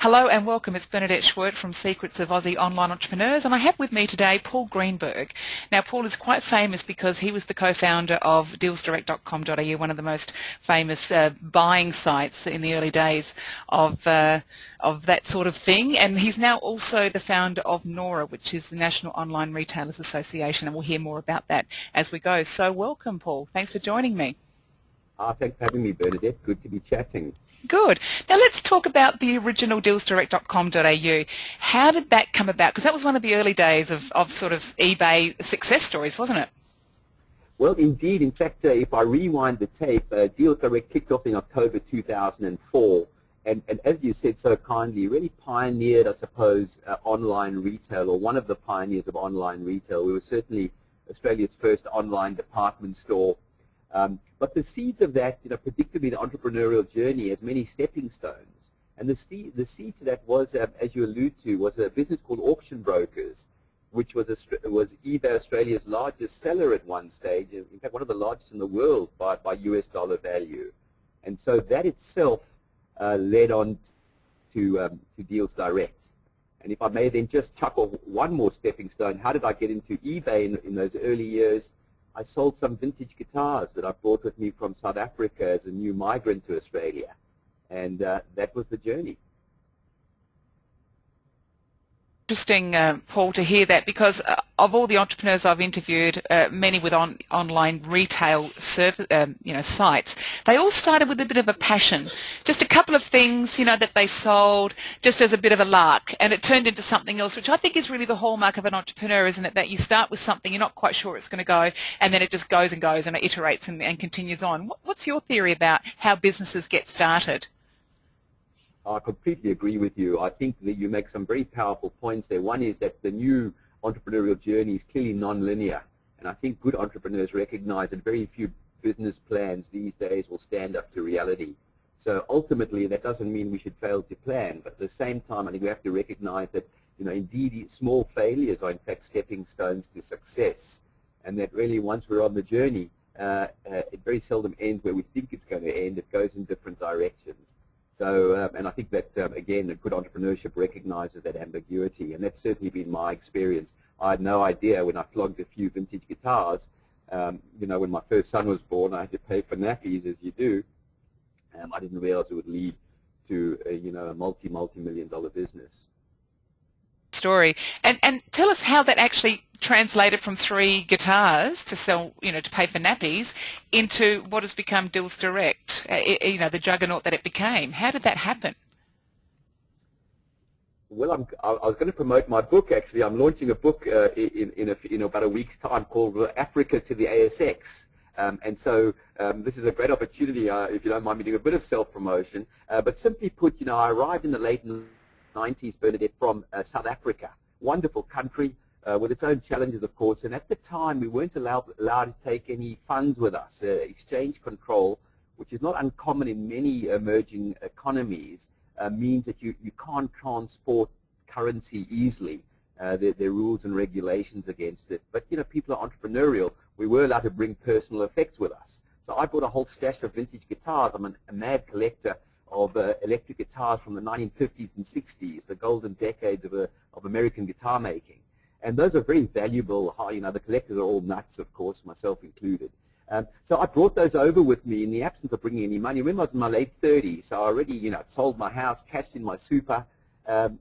Hello and welcome. It's Bernadette Schwerdt from Secrets of Aussie Online Entrepreneurs, and I have with me today Paul Greenberg. Now, Paul is quite famous because he was the co-founder of dealsdirect.com.au, one of the most famous buying sites in the early days of that sort of thing, and he's now also the founder of NORA, which is the National Online Retailers Association, and we'll hear more about that as we go. So welcome, Paul. Thanks for joining me. Thanks for having me, Bernadette. Good to be chatting. Good. Now let's talk about the original dealsdirect.com.au. How did that come about? Because that was one of the early days of sort of eBay success stories, wasn't it? Well, indeed. In fact, if I rewind the tape, Deals Direct kicked off in October 2004. And as you said so kindly, really pioneered, I suppose, online retail, or one of the pioneers of online retail. We were certainly Australia's first online department store. But the seeds of that, predictably the entrepreneurial journey has many stepping stones. And the seed to that was, as you allude to, was a business called Auction Brokers, which was eBay Australia's largest seller at one stage, in fact one of the largest in the world by US dollar value. And so that itself led on to Deals Direct. And if I may then just chuck off one more stepping stone, how did I get into eBay in those early years? I sold some vintage guitars that I brought with me from South Africa as a new migrant to Australia, and that was the journey. Interesting, Paul, to hear that, because of all the entrepreneurs I've interviewed, many with online retail sites, they all started with a bit of a passion, just a couple of things, that they sold just as a bit of a lark, and it turned into something else, which I think is really the hallmark of an entrepreneur, isn't it? That you start with something, you're not quite sure it's going to go, and then it just goes and goes and it iterates and continues on. What's your theory about how businesses get started? I completely agree with you. I think that you make some very powerful points there. One is that the new entrepreneurial journey is clearly non-linear, and I think good entrepreneurs recognize that very few business plans these days will stand up to reality. So ultimately, that doesn't mean we should fail to plan, but at the same time, I think we have to recognize that, indeed, small failures are in fact stepping stones to success, and that really once we're on the journey, it very seldom ends where we think it's going to end. It goes in different directions. So, and I think that, again, a good entrepreneurship recognizes that ambiguity, and that's certainly been my experience. I had no idea when I flogged a few vintage guitars, when my first son was born, I had to pay for nappies, as you do. I didn't realize it would lead to, a multi-million dollar business. Story. And tell us how that actually translated from 3 guitars to sell, to pay for nappies, into what has become Deals Direct, the juggernaut that it became. How did that happen? Well, I was going to promote my book, actually. I'm launching a book in about a week's time called Africa to the ASX. And so this is a great opportunity, if you don't mind me doing a bit of self-promotion. But simply put, I arrived in the late 90s, Bernadette, from South Africa. Wonderful country with its own challenges, of course. And at the time, we weren't allowed to take any funds with us. Exchange control, which is not uncommon in many emerging economies, means that you can't transport currency easily. There are rules and regulations against it. But, people are entrepreneurial. We were allowed to bring personal effects with us. So I bought a whole stash of vintage guitars. I'm a mad collector of electric guitars from the 1950s and 60s, the golden decades of American guitar making. And those are very valuable. The collectors are all nuts, of course, myself included. So I brought those over with me in the absence of bringing any money. Remember, I was in my late 30s, so I already, sold my house, cashed in my super, and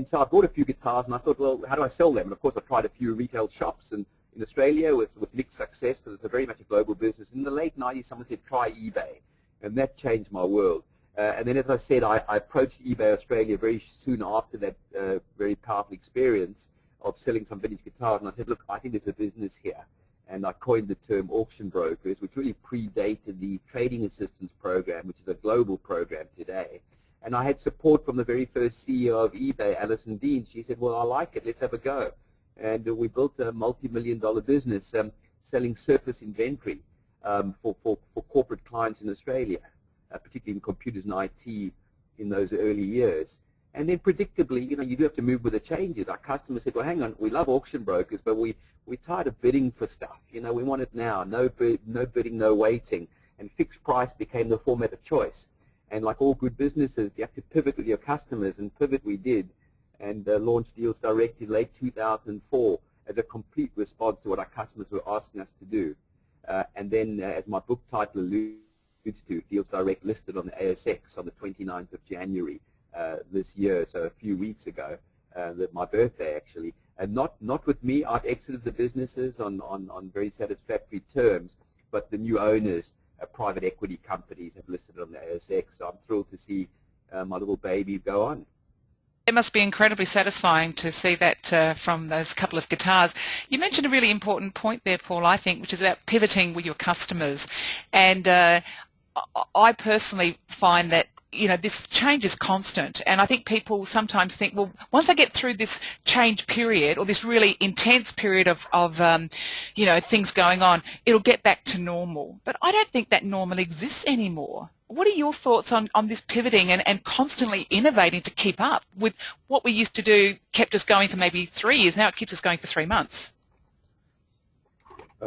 so I bought a few guitars, and I thought, well, how do I sell them? And of course, I tried a few retail shops in Australia with mixed success, because it's a very much a global business. In the late 90s, someone said, try eBay. And that changed my world. And then, as I said, I approached eBay Australia very soon after that very powerful experience of selling some vintage guitars. And I said, look, I think there's a business here. And I coined the term auction brokers, which really predated the trading assistance program, which is a global program today. And I had support from the very first CEO of eBay, Alison Dean. She said, well, I like it. Let's have a go. And we built a multi-million-dollar business selling surplus inventory for corporate clients in Australia, particularly in computers and IT in those early years. And then predictably, you do have to move with the changes. Our customers said, well, hang on, we love auction brokers, but we're tired of bidding for stuff. We want it now. No bidding, no waiting. And fixed price became the format of choice. And like all good businesses, you have to pivot with your customers, and pivot we did, and launched Deals Direct in late 2004 as a complete response to what our customers were asking us to do. And then, as my book title alludes to, Deals Direct listed on the ASX on the 29th of January this year, so a few weeks ago, my birthday actually. And not with me. I've exited the businesses on very satisfactory terms, but the new owners, private equity companies, have listed on the ASX. So I'm thrilled to see my little baby go on. It must be incredibly satisfying to see that from those couple of guitars. You mentioned a really important point there, Paul, I think, which is about pivoting with your customers. And I personally find that this change is constant, and I think people sometimes think, well, once they get through this change period or this really intense period of things going on, it'll get back to normal. But I don't think that normal exists anymore. What are your thoughts on this pivoting and constantly innovating to keep up with what we used to do, kept us going for maybe 3 years, now it keeps us going for 3 months?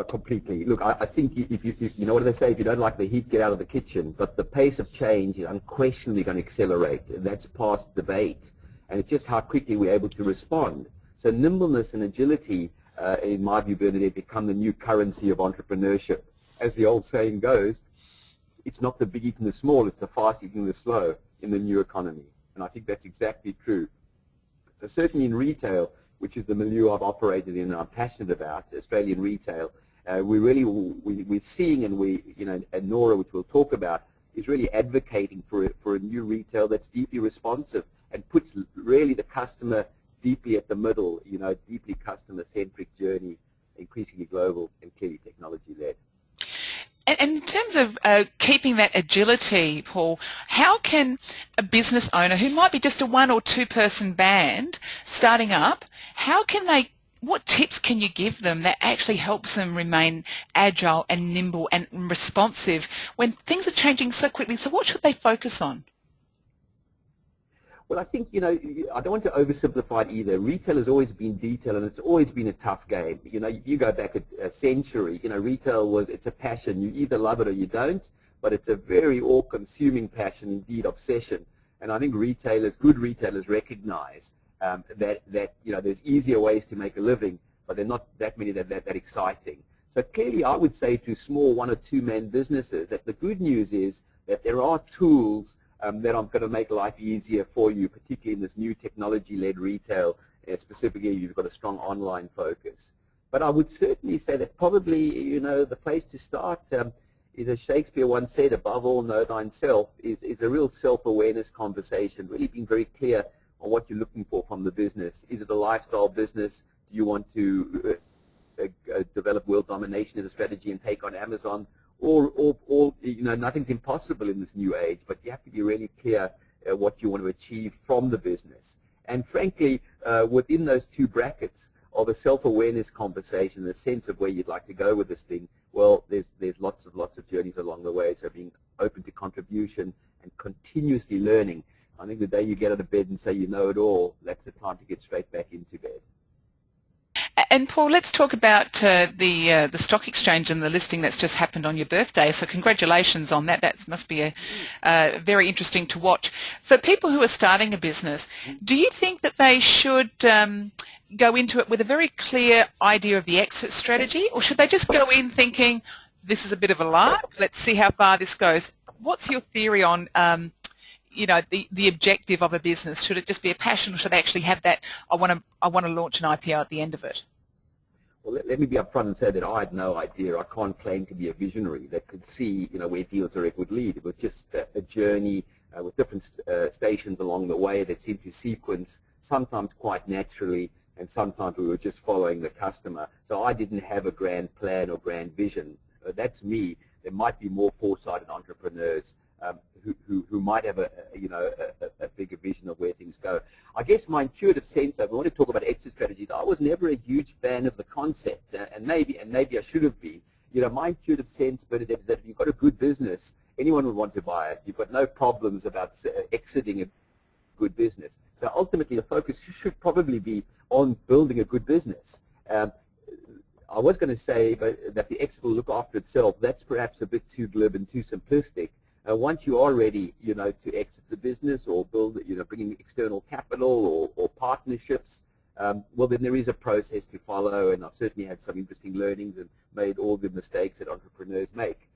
Completely. Look, I think if you know what they say, if you don't like the heat, get out of the kitchen. But the pace of change is unquestionably going to accelerate. That's past debate. And it's just how quickly we're able to respond. So nimbleness and agility, in my view, Bernadette, become the new currency of entrepreneurship. As the old saying goes, it's not the big eating the small, it's the fast eating the slow in the new economy. And I think that's exactly true. So certainly in retail, which is the milieu I've operated in and I'm passionate about, Australian retail, we're seeing, and and NORA, which we'll talk about, is really advocating for a new retail that's deeply responsive and puts really the customer deeply at the middle, deeply customer-centric journey, increasingly global and clearly technology-led. And in terms of keeping that agility, Paul, how can a business owner who might be just a 1 or 2 person band starting up, what tips can you give them that actually helps them remain agile and nimble and responsive when things are changing so quickly? So what should they focus on? Well, I think, I don't want to oversimplify it either. Retail has always been detail, and it's always been a tough game. You go back a century, retail it's a passion. You either love it or you don't, but it's a very all-consuming passion, indeed obsession. And I think good retailers recognize that there's easier ways to make a living, but they're not that many that exciting. So clearly I would say to small 1 or 2 man businesses that the good news is that there are tools that are going to make life easier for you, particularly in this new technology-led retail, specifically if you've got a strong online focus. But I would certainly say that probably, the place to start is, as Shakespeare once said, above all, know thyself, is a real self-awareness conversation, really being very clear on what you're looking for from the business. Is it a lifestyle business? Do you want to develop world domination as a strategy and take on Amazon? Or nothing's impossible in this new age, but you have to be really clear what you want to achieve from the business. And frankly, within those 2 brackets of a self-awareness conversation, a sense of where you'd like to go with this thing, well, there's lots of journeys along the way. So being open to contribution and continuously learning. I think the day you get out of bed and say you know it all, that's the time to get straight back into bed. And Paul, let's talk about the stock exchange and the listing that's just happened on your birthday. So congratulations on that. That must be very interesting to watch. For people who are starting a business, do you think that they should go into it with a very clear idea of the exit strategy, or should they just go in thinking, this is a bit of a lark, let's see how far this goes? What's your theory on the objective of a business? Should it just be a passion, or should they actually have that, I want to launch an IPO at the end of it? Well, let me be upfront and say that I had no idea. I can't claim to be a visionary that could see, where Deals Direct would lead. It was just a journey with different stations along the way that seemed to sequence, sometimes quite naturally, and sometimes we were just following the customer. So I didn't have a grand plan or grand vision. That's me. There might be more foresighted entrepreneurs who might have a bigger vision of where things go. I guess my intuitive sense, if we want to talk about exit strategies, I was never a huge fan of the concept, and maybe I should have been. My intuitive sense, Bernadette, is that if you've got a good business, anyone would want to buy it. You've got no problems about exiting a good business. So ultimately, the focus should probably be on building a good business. I was going to say that the exit will look after itself. That's perhaps a bit too glib and too simplistic. Once you are ready, to exit the business or build, bring in external capital or partnerships, well, then there is a process to follow, and I've certainly had some interesting learnings and made all the mistakes that entrepreneurs make.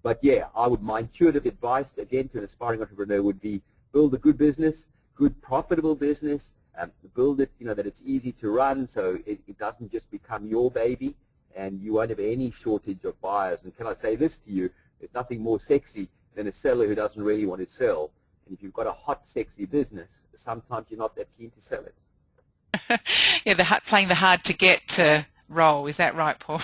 But yeah, my intuitive advice, again, to an aspiring entrepreneur would be build a good business, good profitable business, build it, that it's easy to run so it doesn't just become your baby, and you won't have any shortage of buyers. And can I say this to you, there's nothing more sexy than a seller who doesn't really want to sell. And if you've got a hot, sexy business, sometimes you're not that keen to sell it. Yeah, playing the hard to get role. Is that right, Paul?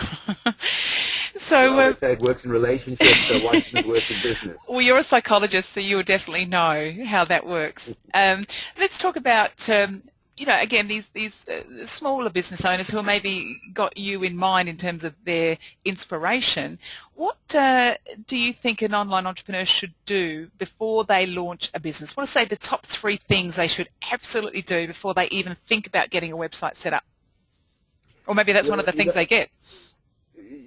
So well, I would say it works in relationships, so why shouldn't it work in business? Well, you're a psychologist, so you'll definitely know how that works. Let's talk about again, these smaller business owners who maybe got you in mind in terms of their inspiration. What do you think an online entrepreneur should do before they launch a business? What are, say, the top 3 things they should absolutely do before they even think about getting a website set up? Or maybe that's one of the things they get.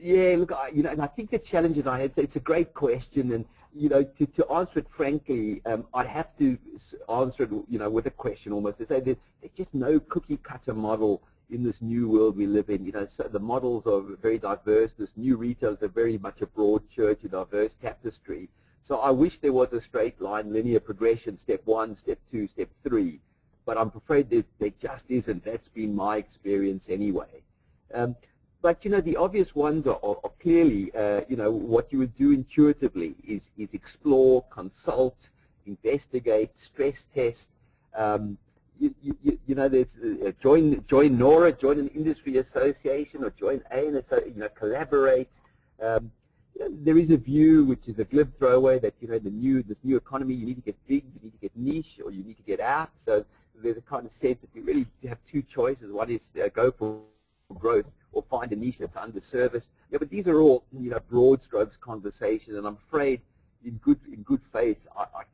Yeah, look, and I think the challenge is, it's a great question, and to answer it frankly, I'd have to answer it, with a question almost, to say that there's just no cookie-cutter model in this new world we live in. So the models are very diverse. This new retail is very much a broad church, a diverse tapestry. So I wish there was a straight line, linear progression, step 1, step 2, step 3. But I'm afraid there just isn't. That's been my experience anyway. But the obvious ones are clearly, what you would do intuitively is explore, consult, investigate, stress test. There's join NORA, join an industry association, or join collaborate. There is a view, which is a glib throwaway, that this new economy, you need to get big, you need to get niche, or you need to get out. So there's a kind of sense that you really have 2 choices. One is go for growth, or find a niche that's underserviced. Yeah, but these are all broad strokes conversation, and I'm afraid in good faith I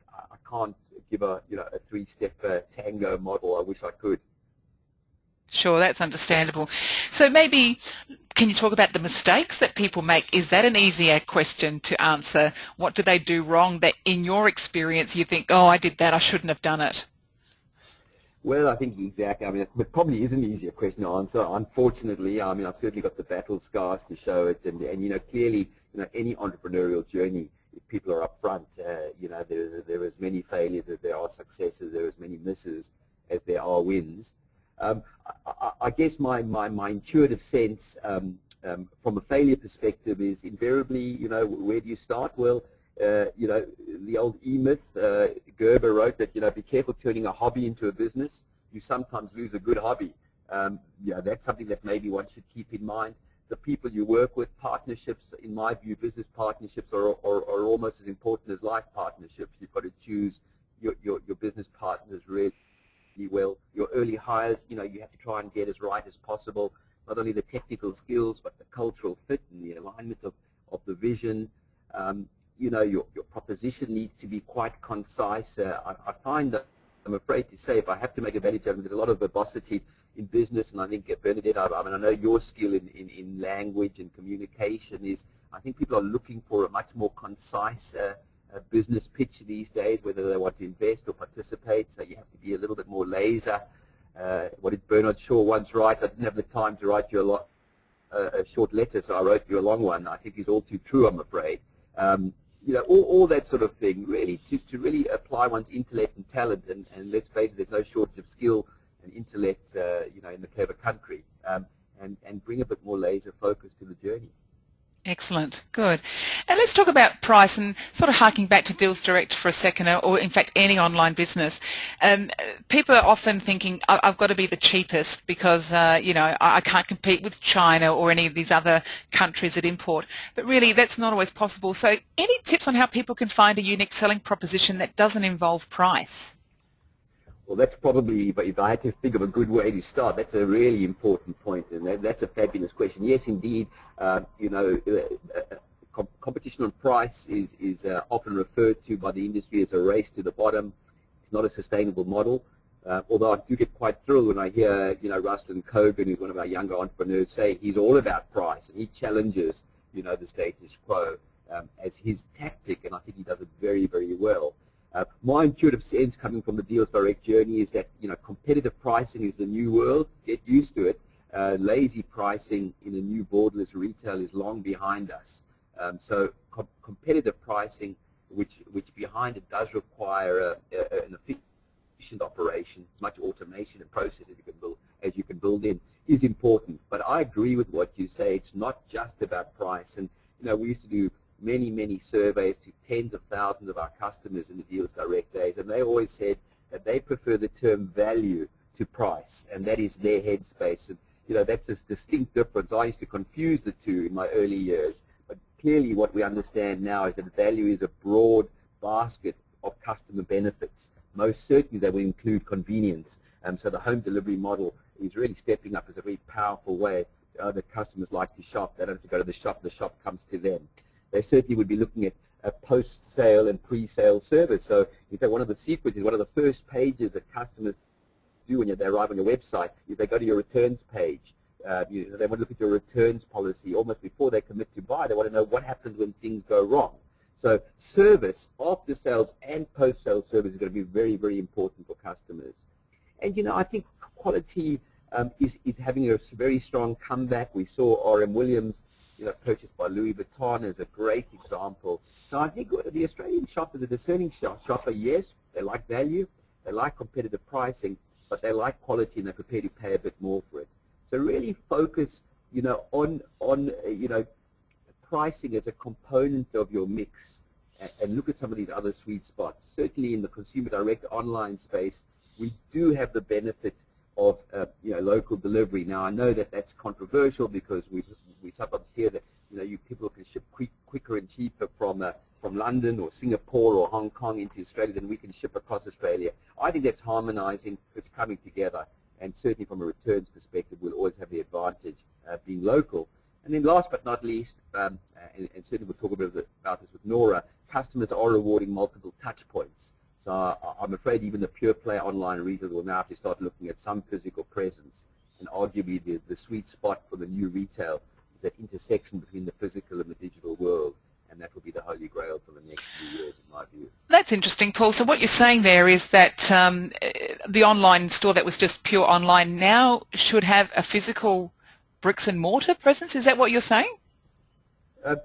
can't give a 3-step tango model. I wish I could. Sure, that's understandable. So maybe can you talk about the mistakes that people make? Is that an easier question to answer? What do they do wrong that in your experience you think, oh, I did that, I shouldn't have done it? Well, I think exactly. I mean, it probably is an easier question to answer. Unfortunately, I mean, I've certainly got the battle scars to show it, and clearly, any entrepreneurial journey, if people are upfront, there are as many failures as there are successes, there are as many misses as there are wins. I guess my intuitive sense from a failure perspective is invariably, where do you start? Well, the old E-myth, Gerber wrote that, be careful turning a hobby into a business. You sometimes lose a good hobby. That's something that maybe one should keep in mind. The people you work with, partnerships, in my view, business partnerships are almost as important as life partnerships. You've got to choose your business partners really well. Your early hires, you have to try and get as right as possible, not only the technical skills, but the cultural fit and the alignment of the vision. Your proposition needs to be quite concise. I find that, I'm afraid to say, if I have to make a value judgment, there's a lot of verbosity in business, and I think, Bernadette, I know your skill in language and communication is, I think people are looking for a much more concise business pitch these days, whether they want to invest or participate, so you have to be a little bit more laser. What did Bernard Shaw once write? I didn't have the time to write you a short letter, so I wrote you a long one. I think is all too true, I'm afraid. All that sort of thing, really, to really apply one's intellect and talent, and let's face it, there's no shortage of skill and intellect, in the clever country, and bring a bit more laser focus to the journey. Excellent, good. And let's talk about price, and sort of harking back to Deals Direct for a second, or in fact any online business. People are often thinking, I've got to be the cheapest because, I can't compete with China or any of these other countries that import. But really, that's not always possible. So any tips on how people can find a unique selling proposition that doesn't involve price? Well, that's probably, but if I had to think of a good way to start, that's a really important point, and that's a fabulous question. Yes, indeed, competition on price is often referred to by the industry as a race to the bottom. It's not a sustainable model, although I do get quite thrilled when I hear, Ruslan Kogan, who's one of our younger entrepreneurs, say he's all about price, and he challenges, the status quo. as his tactic, and I think he does it very, very well. My intuitive sense coming from the Deals Direct journey is that, competitive pricing is the new world. Get used to it. Lazy pricing in a new borderless retail is long behind us. So competitive pricing, which behind it does require an efficient operation, much automation and processes you can build in, is important. But I agree with what you say. It's not just about price. And we used to do many surveys to tens of thousands of our customers in the Deals Direct days, and they always said that they prefer the term value to price, and that is their headspace. And that's a distinct difference. I used to confuse the two in my early years, but clearly what we understand now is that value is a broad basket of customer benefits. Most certainly that will include convenience. So the home delivery model is really stepping up as a very powerful way that customers like to shop. They don't have to go to the shop comes to them. They certainly would be looking at a post-sale and pre-sale service. So in fact, one of the secrets is one of the first pages that customers do when they arrive on your website is they go to your returns page. They want to look at your returns policy almost before they commit to buy. They want to know what happens when things go wrong. So service, after sales and post-sale service is going to be very, very important for customers. And I think quality is having a very strong comeback. We saw R.M. Williams purchased by Louis Vuitton as a great example. So I think the Australian shopper is a discerning shopper. Yes, they like value, they like competitive pricing, but they like quality and they're prepared to pay a bit more for it. So really focus, on pricing as a component of your mix, and look at some of these other sweet spots. Certainly in the consumer direct online space, we do have the benefit of local delivery. Now I know that that's controversial because we sometimes hear that people can ship quicker and cheaper from London or Singapore or Hong Kong into Australia than we can ship across Australia. I think that's harmonizing. It's coming together, and certainly from a returns perspective, we'll always have the advantage being local. And then last but not least, and certainly we'll talk a bit about this with NORA, customers are rewarding multiple touch points. So I'm afraid even the pure play online retailers will now have to start looking at some physical presence. And arguably the sweet spot for the new retail is that intersection between the physical and the digital world. And that will be the holy grail for the next few years, in my view. That's interesting, Paul. So what you're saying there is that the online store that was just pure online now should have a physical bricks and mortar presence. Is that what you're saying?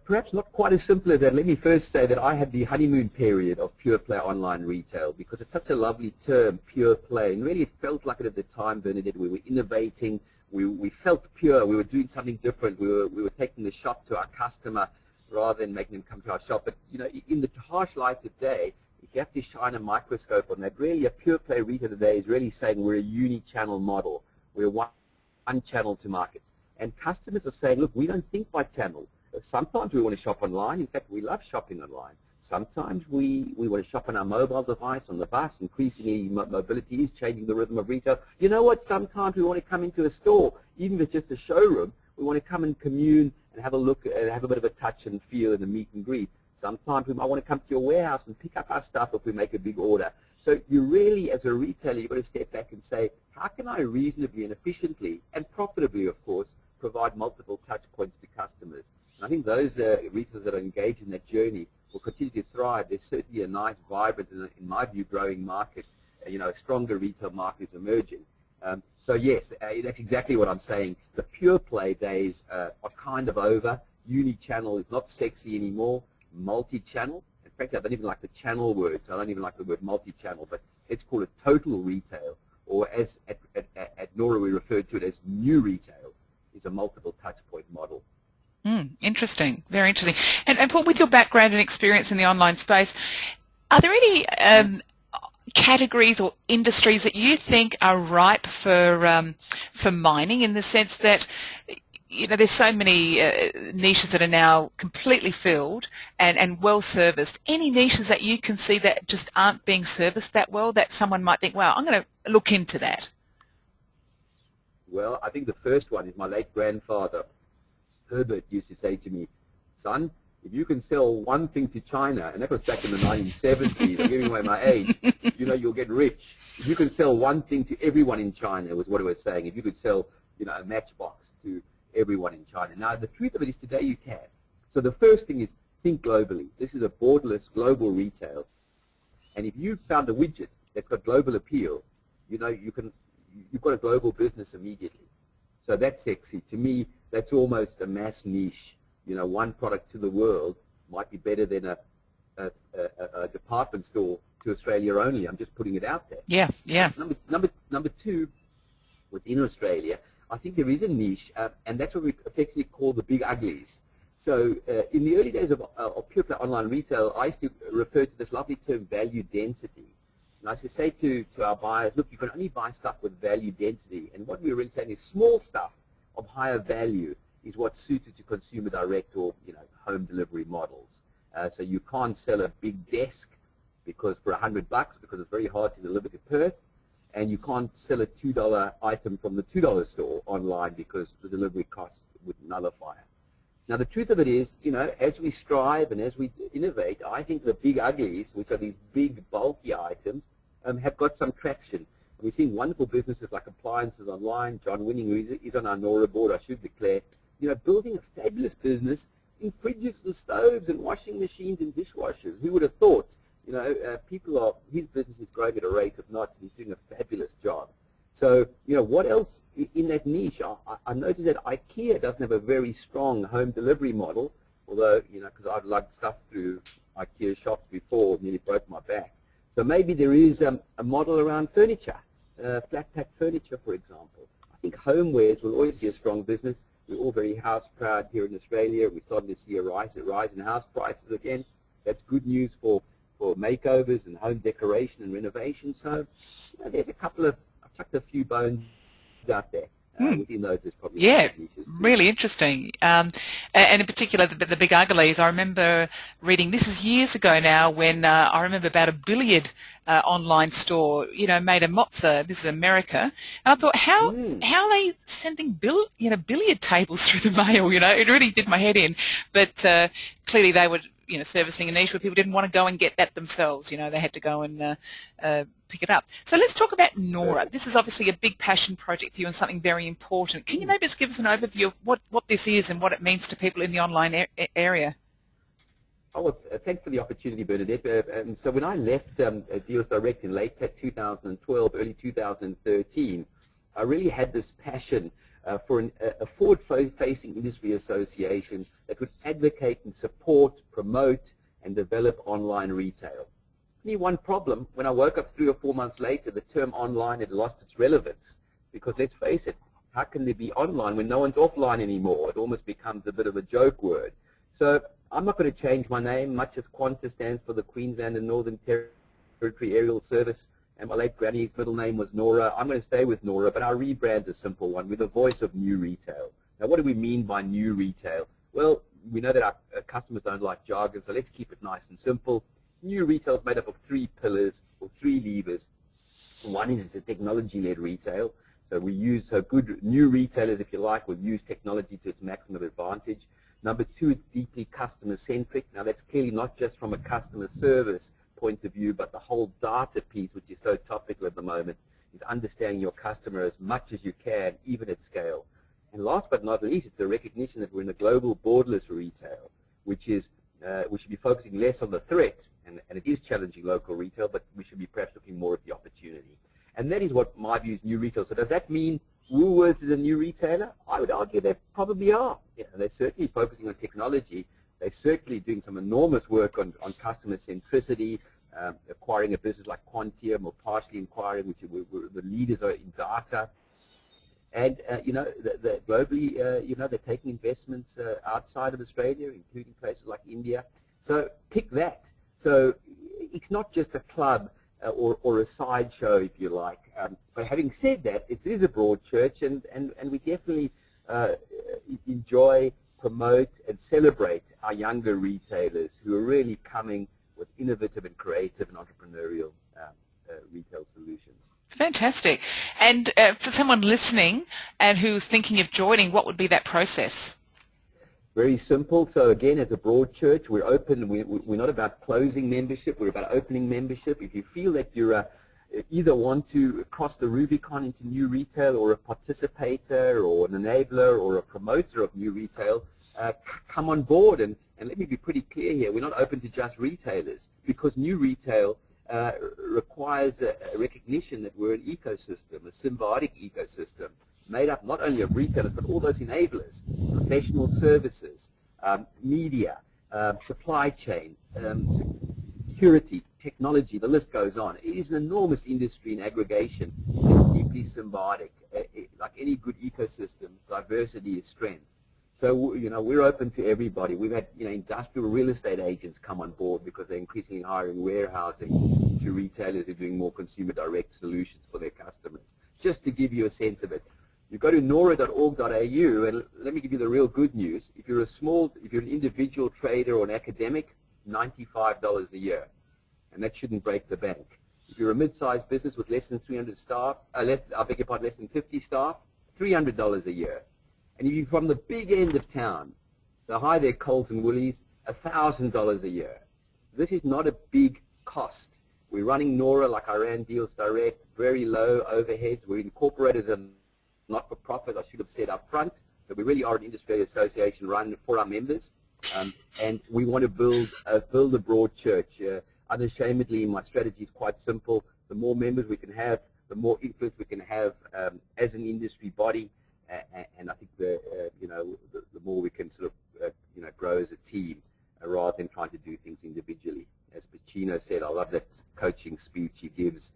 Perhaps not quite as simple as that. Let me first say that I had the honeymoon period of pure play online retail because it's such a lovely term, pure play. And really it felt like it at the time, Bernadette. We were innovating. We felt pure. We were doing something different. We were taking the shop to our customer rather than making them come to our shop. But, in the harsh light of day, if you have to shine a microscope on that, really a pure play retailer today is really saying we're a uni-channel model. We're one channel to markets. And customers are saying, look, we don't think by channel. Sometimes we want to shop online. In fact, we love shopping online. Sometimes we want to shop on our mobile device, on the bus. Increasingly, mobility is changing the rhythm of retail. You know what? Sometimes we want to come into a store, even if it's just a showroom. We want to come and commune and have a look and have a bit of a touch and feel and a meet and greet. Sometimes we might want to come to your warehouse and pick up our stuff if we make a big order. So you really, as a retailer, you've got to step back and say, how can I reasonably and efficiently and profitably, of course, provide multiple touch points to customers? I think those retailers that are engaged in that journey will continue to thrive. There's certainly a nice, vibrant, and in my view, growing market. A stronger retail market is emerging. So yes, that's exactly what I'm saying. The pure play days are kind of over. Uni-channel is not sexy anymore. Multi-channel. In fact, I don't even like the channel word. So I don't even like the word multi-channel. But let's call it total retail, or as at NORA we refer to it as new retail, is a multiple touch point model. Interesting, very interesting. And Paul, with your background and experience in the online space, are there any categories or industries that you think are ripe for mining, in the sense that there's so many niches that are now completely filled and well serviced? Any niches that you can see that just aren't being serviced that well, that someone might think, wow, I'm going to look into that? Well, I think the first one is my late grandfather Herbert used to say to me, son, if you can sell one thing to China, and that was back in the 1970s, I'm giving away my age, you'll get rich. If you can sell one thing to everyone in China, was what he was saying. If you could sell, a matchbox to everyone in China. Now, the truth of it is today you can. So the first thing is think globally. This is a borderless global retail. And if you found a widget that's got global appeal, you've got a global business immediately. So that's sexy. To me, that's almost a mass niche. One product to the world might be better than a department store to Australia only. I'm just putting it out there. Yeah, yeah. Number two, within Australia, I think there is a niche, and that's what we affectionately call the big uglies. So in the early days of pure play online retail, I used to refer to this lovely term value density. And I used to say to our buyers, look, you can only buy stuff with value density. And what we're really saying is small stuff of higher value is what's suited to consumer direct or home delivery models. So you can't sell a big desk because for $100 because it's very hard to deliver to Perth, and you can't sell a $2 item from the $2 store online because the delivery costs would nullify it. Now the truth of it is, as we strive and as we innovate, I think the big uglies, which are these big bulky items, have got some traction. And we're seeing wonderful businesses like Appliances Online. John Winning, who is on our NORA board, I should declare, building a fabulous business in fridges and stoves and washing machines and dishwashers. Who would have thought? His business is growing at a rate of knots, and he's doing a fabulous job. So, what else in that niche? I noticed that IKEA doesn't have a very strong home delivery model, although, because I've lugged stuff through IKEA shops before, nearly broke my back. So maybe there is a model around furniture, flat pack furniture, for example. I think homewares will always be a strong business. We're all very house proud here in Australia. We're starting to see a rise in house prices again. That's good news for makeovers and home decoration and renovation. So there's a couple of, I've chucked a few bones out there. Within those, there's probably niches. Really interesting. And in particular, the big uglies. I remember reading, this is years ago now, when I remember about a billiard online store, made a mozza. This is America, and I thought, how are they sending billiard tables through the mail? It really did my head in. But clearly, they were servicing a niche where people didn't want to go and get that themselves. They had to go and pick it up. So let's talk about NORA. This is obviously a big passion project for you and something very important. Can you maybe just give us an overview of what this is and what it means to people in the online area? Oh, well, thanks for the opportunity, Bernadette. So when I left Deals Direct in late 2012, early 2013, I really had this passion for a forward-facing industry association that would advocate and support, promote, and develop online retail. Only one problem: when I woke up 3 or 4 months later, the term online had lost its relevance. Because let's face it, how can there be online when no one's offline anymore? It almost becomes a bit of a joke word. So I'm not going to change my name, much as Qantas stands for the Queensland and Northern Territory Aerial Service, and my late granny's middle name was NORA. I'm going to stay with NORA, but our rebrand's a simple one, with the voice of new retail. Now, what do we mean by new retail? Well, we know that our customers don't like jargon, so let's keep it nice and simple. New retail is made up of 3 pillars or 3 levers. One is it's a technology-led retail. So we use good new retailers, if you like, will use technology to its maximum advantage. Number 2, it's deeply customer-centric. Now, that's clearly not just from a customer service point of view, but the whole data piece, which is so topical at the moment, is understanding your customer as much as you can, even at scale. And last but not least, it's a recognition that we're in a global borderless retail, which is we should be focusing less on the threat, and it is challenging local retail, but we should be perhaps looking more at the opportunity. And that is what my view is new retail. So does that mean Woolworths is a new retailer? I would argue they probably are. They're certainly focusing on technology. They're certainly doing some enormous work on customer centricity, acquiring a business like Quantium, or partially acquiring, which were the leaders are in data. And, globally, they're taking investments outside of Australia, including places like India. So tick that. So it's not just a club or a sideshow, if you like. But having said that, it is a broad church, and we definitely enjoy, promote, and celebrate our younger retailers who are really coming with innovative and creative and entrepreneurial retail solutions. Fantastic. And for someone listening and who's thinking of joining, what would be that process? Very simple. So again, as a broad church, we're open. We're not about closing membership. We're about opening membership. If you feel that you're either want to cross the Rubicon into new retail, or a participator or an enabler or a promoter of new retail, come on board. And And let me be pretty clear here, we're not open to just retailers, because new retail requires a recognition that we're an ecosystem, a symbiotic ecosystem, made up not only of retailers, but all those enablers, professional services, media, supply chain, security, technology, the list goes on. It is an enormous industry in aggregation. It's deeply symbiotic. Like any good ecosystem, diversity is strength. So, we're open to everybody. We've had, industrial real estate agents come on board because they're increasingly hiring warehousing to retailers who are doing more consumer direct solutions for their customers. Just to give you a sense of it, you go to nora.org.au, and let me give you the real good news. If you're an individual trader or an academic, $95 a year, and that shouldn't break the bank. If you're a mid-sized business with less than 300 staff, less than 50 staff, $300 a year. And if you're from the big end of town, so hi there, Coles and Woolies, $1,000 a year. This is not a big cost. We're running NORA like I ran Deals Direct, very low overheads. We're incorporated as a not-for-profit, I should have said up front. So we really are an industry association run for our members. And we want to build a broad church. Unashamedly, my strategy is quite simple. The more members we can have, the more influence we can have as an industry body. And I think the more we can sort of grow as a team rather than trying to do things individually. As Pacino said, I love that coaching speech he gives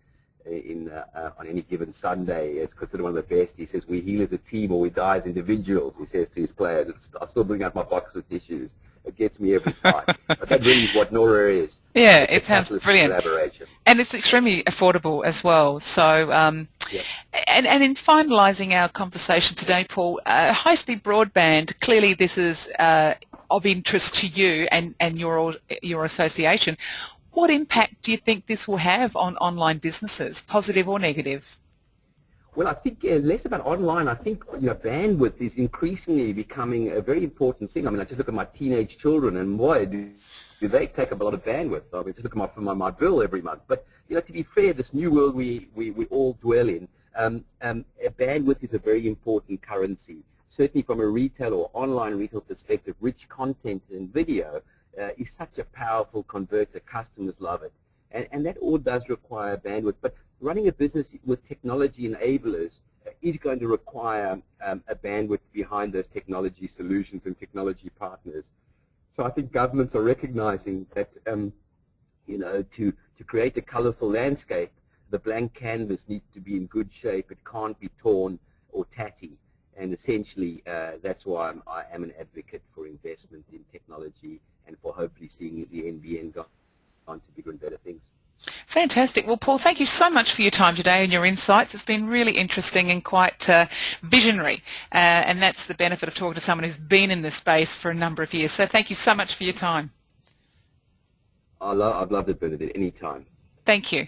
on any given Sunday. It's considered one of the best. He says, "We heal as a team or we die as individuals," he says to his players. I still bring out my box of tissues. It gets me every time. But that really is what NORA is. Yeah, it sounds brilliant. Collaboration. And it's extremely affordable as well. So, Yep. and in finalising our conversation today, Paul, high-speed broadband, clearly this is of interest to you and your association. What impact do you think this will have on online businesses, positive or negative? Well, I think less about online. I think bandwidth is increasingly becoming a very important thing. I mean, I just look at my teenage children, and boy, do they take up a lot of bandwidth. I mean, just look at my bill every month. But to be fair, this new world we all dwell in, bandwidth is a very important currency. Certainly, from a retail or online retail perspective, rich content and video is such a powerful converter. Customers love it, and that all does require bandwidth. But running a business with technology enablers is going to require a bandwidth behind those technology solutions and technology partners. So I think governments are recognizing that, to create a colorful landscape, the blank canvas needs to be in good shape. It can't be torn or tatty. And essentially, that's why I am an advocate for investment in technology and for hopefully seeing the NBN go on to bigger and better things. Fantastic. Well, Paul, thank you so much for your time today and your insights. It's been really interesting and quite visionary, and that's the benefit of talking to someone who's been in this space for a number of years. So thank you so much for your time. I've loved it, Bernadette, any time. Thank you.